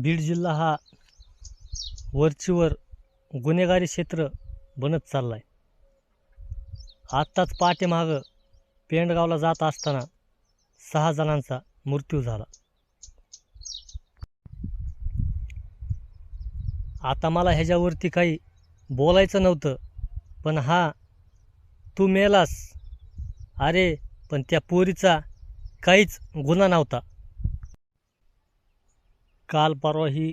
बीड जिल्हा हा वरचीवर गुन्हेगारी क्षेत्र बनत चालला आहे. आत्ताच पाठीमागं पेंडगावला जात असताना 6 जणांचा मृत्यू झाला. आता मला ह्याच्यावरती काही बोलायचं नव्हतं, पण तू मेलास. अरे पण त्या पोरीचा काहीच गुन्हा नव्हता. काल परवा ही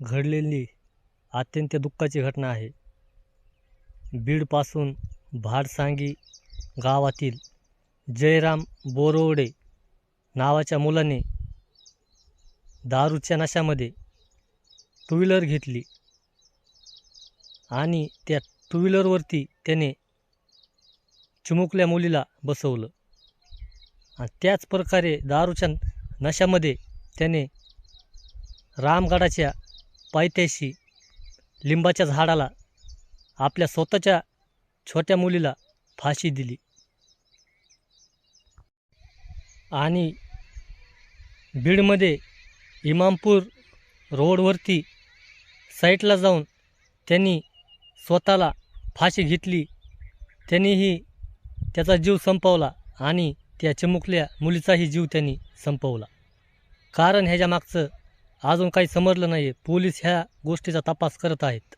घडलेली अत्यंत दुःखाची घटना आहे. बीडपासून भाडसांगी गावातील जयराम बोरवडे नावाच्या मुलाने दारूच्या नशामध्ये टू व्हीलर घेतली आणि त्या टू व्हीलरवरती त्याने चिमुकल्या मुलीला बसवलं आणि त्याच प्रकारे दारूच्या नशामध्ये त्याने रामगडाच्या पायथ्याशी लिंबाच्या झाडाला आपल्या स्वतःच्या छोट्या मुलीला फाशी दिली आणि बीडमध्ये इमामपूर रोडवरती साईटला जाऊन त्यांनी स्वतःला फाशी घेतली. त्यांनीही त्याचा जीव संपवला आणि त्या चिमुकल्या मुलीचाही जीव त्यांनी संपवला. कारण ह्याच्या मागचं अजून काही समजलं नाही आहे. पोलीस ह्या गोष्टीचा तपास करत आहेत.